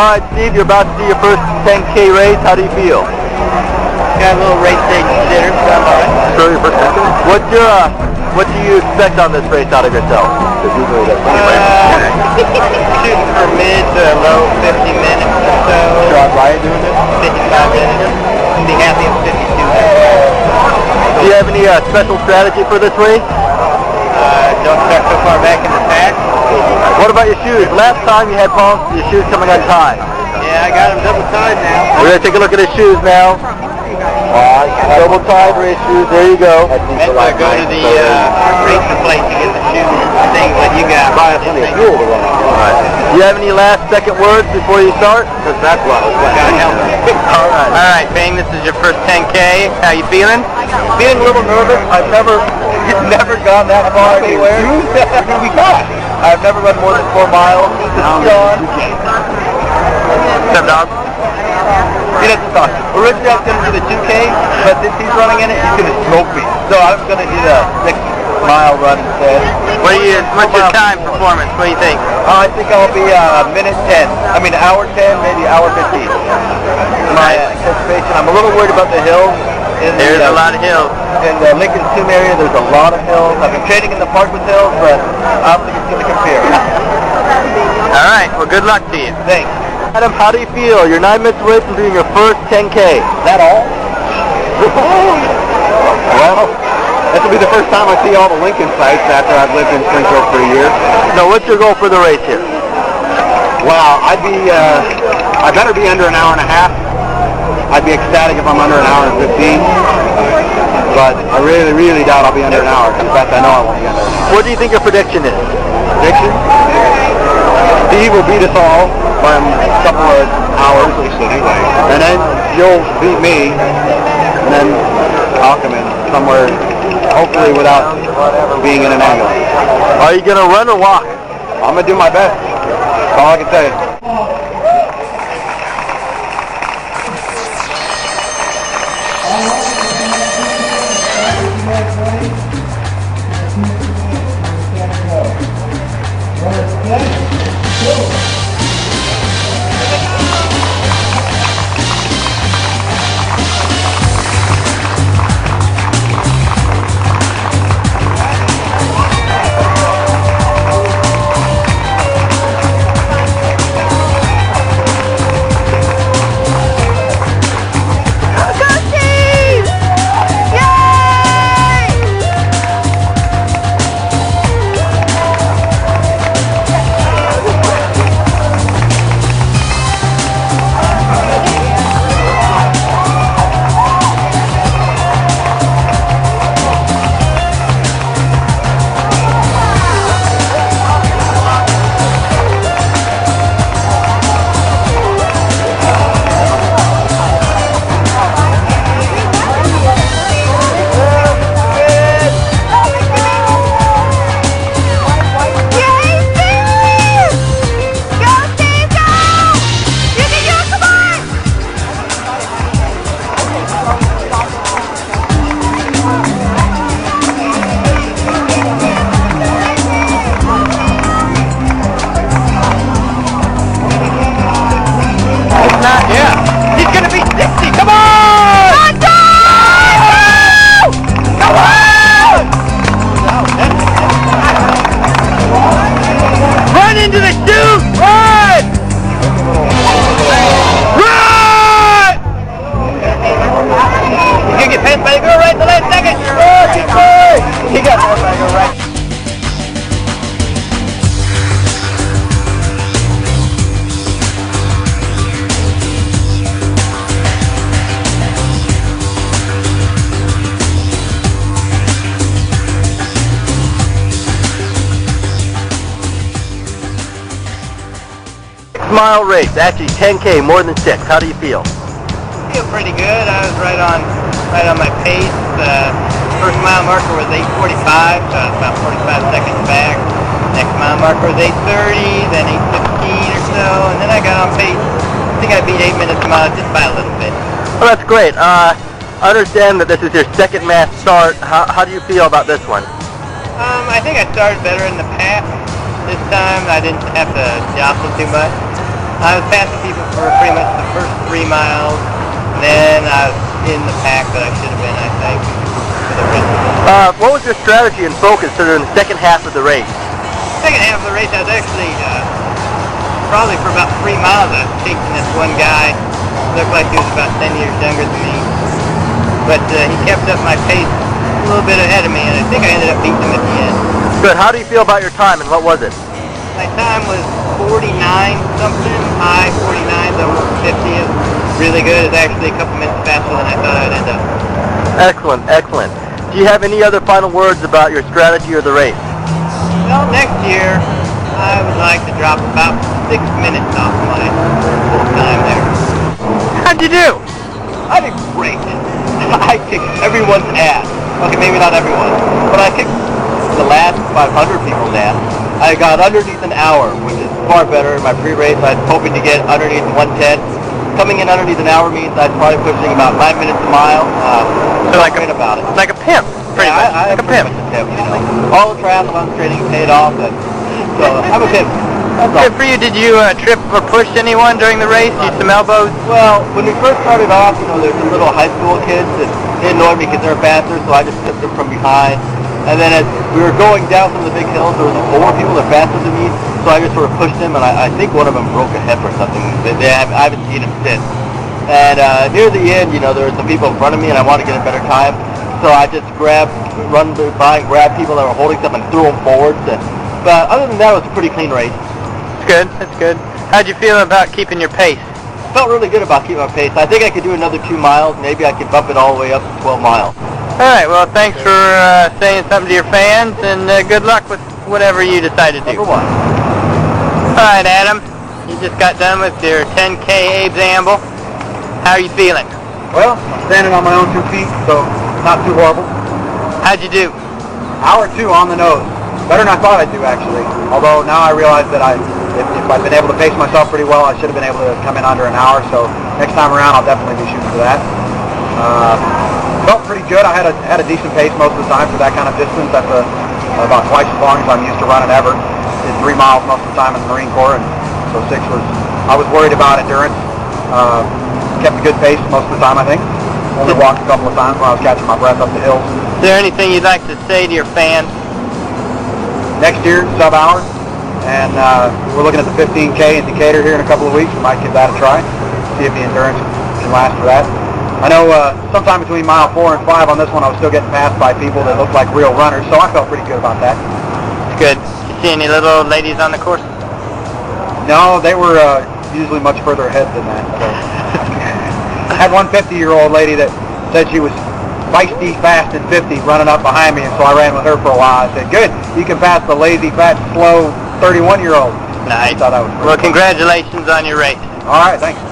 Alright, Steve, you're about to do your first 10k race. How do you feel? Got a little race day jitter, so I'm alright. Sure, your first 10k? What do you expect on this race out of yourself? Shooting for mid to low 50 minutes or so. Sean Ryan doing this? 55 minutes. Be happy at 52 minutes. Do you have any special strategy for this race? Don't start so far back in the pack. What about your shoes? Last time you had problems with your shoes coming untied. Yeah, I got them double tied now. We're going to take a look at his shoes now. Double tied race shoes, there you go. That's why I go to the racing place to get the shoes and things like you got. Buy plenty of fuel to run on. Do you have any last second words before you start? Because that's what I was planning. God help me. Alright, Bing, this is your first 10K. How you feeling? Feeling a little nervous. I've never gone that far anywhere. I've never run more than 4 miles. This is John. What's up, dog? He doesn't talk. Originally I was going to do the 2K, but since he's running in it, he's going to smoke me. So I'm going to do the 6-mile run instead. What's your time performance? What do you think? I think I'll be minute 10. I mean hour 10, maybe hour 15. My anticipation. I'm a little worried about the hills. There's a lot of hills. In the Lincoln Tomb area, there's a lot of hills. I've been training in the park with hills, but I don't think it's going to compare. All right. Well, good luck to you. Thanks. Adam, how do you feel? You're 9 minutes away from doing your first 10K. Is that all? Well, this will be the first time I see all the Lincoln sites after I've lived in Springfield for a year. No, what's your goal for the race here? Well, I better be under an hour and a half. I'd be ecstatic if I'm under an hour and 15. But I really, really doubt I'll be under an hour. In fact, I know I won't be under an hour. What do you think your prediction is? Prediction? Steve will beat us all by a couple of hours. And then you'll beat me. And then I'll come in somewhere, hopefully without being in an ambulance. Are you going to run or walk? I'm going to do my best. That's all I can say. Mile race, actually 10K, more than 6. How do you feel? I feel pretty good. I was right on my pace. First mile marker was 8:45, so I was about 45 seconds back. Next mile marker was 8:30, then 8:15 or so, and then I got on pace. I think I beat 8 minutes a mile just by a little bit. Well, that's great. I understand that this is your second mass start. How do you feel about this one? I think I started better in the past. This time I didn't have to jostle too much. I was passing people for pretty much the first 3 miles, and then I was in the pack that I should have been, I think, for the rest of it. What was your strategy and focus during the second half of the race? Second half of the race, I was actually, probably for about 3 miles, I was chasing this one guy. Looked like he was about 10 years younger than me. But he kept up my pace a little bit ahead of me, and I think I ended up beating him at the end. Good. How do you feel about your time, and what was it? My time was 49 something, high 49s, almost 50. It was really good. It's actually a couple minutes faster than I thought I'd end up. Excellent, excellent. Do you have any other final words about your strategy or the race? Well, next year, I would like to drop about 6 minutes off my full time there. How'd you do? I did great. I kicked everyone's ass. Okay, maybe not everyone, but I kicked the last 500 people's ass. I got underneath an hour, which is far better. In my pre-race, I was hoping to get underneath 110. Coming in underneath an hour means I was probably pushing about 9 minutes a mile. So like great about it. Like a pimp, pretty much. Like a pimp. You know, all the triathlon training paid off, and so I'm a pimp. Good for you. Did you trip or push anyone during the race? Use some elbows? Well, when we first started off, you know, there's some little high school kids that they annoyed me because they're faster, so I just tipped them from behind. And then as we were going down some of the big hills, there was 4 people that are faster than me, so I just sort of pushed them, and I think one of them broke a hip or something. I haven't seen him since. And near the end, you know, there were some people in front of me, and I wanted to get a better time, so I just run by and grabbed people that were holding stuff and threw them forward. But other than that, it was a pretty clean race. That's good. That's good. How'd you feel about keeping your pace? Felt really good about keeping my pace. I think I could do another 2 miles. Maybe I could bump it all the way up to 12 miles. All right. Well, thanks for saying something to your fans, and good luck with whatever you decide to do. Number 1. All right, Adam. You just got done with your 10k Abes Amble. How are you feeling? Well, I'm standing on my own 2 feet, so not too horrible. How'd you do? Hour 2 on the nose. Better than I thought I'd do, actually. Although now I realize that if I'd been able to pace myself pretty well, I should have been able to come in under an hour. So next time around, I'll definitely be shooting for that. Felt pretty good. I had a decent pace most of the time for that kind of distance. That's about twice as long as I'm used to running ever. Did 3 miles most of the time in the Marine Corps, and so 6 was. I was worried about endurance. Kept a good pace most of the time, I think. Only walked a couple of times when I was catching my breath up the hills. Is there anything you'd like to say to your fans? Next year, sub-hour, and we're looking at the 15k in Decatur here in a couple of weeks. We might give that a try, see if the endurance can last for that. I know sometime between mile 4 and 5 on this one, I was still getting passed by people that looked like real runners, so I felt pretty good about that. Good. Did you see any little ladies on the course? No, they were usually much further ahead than that. So. I had one 50-year-old lady that said she was feisty, fast, and 50 running up behind me, and so I ran with her for a while. I said, good, you can pass the lazy, fat, slow 31-year-old. Nice. I thought that was pretty well, congratulations on your race. All right, thanks.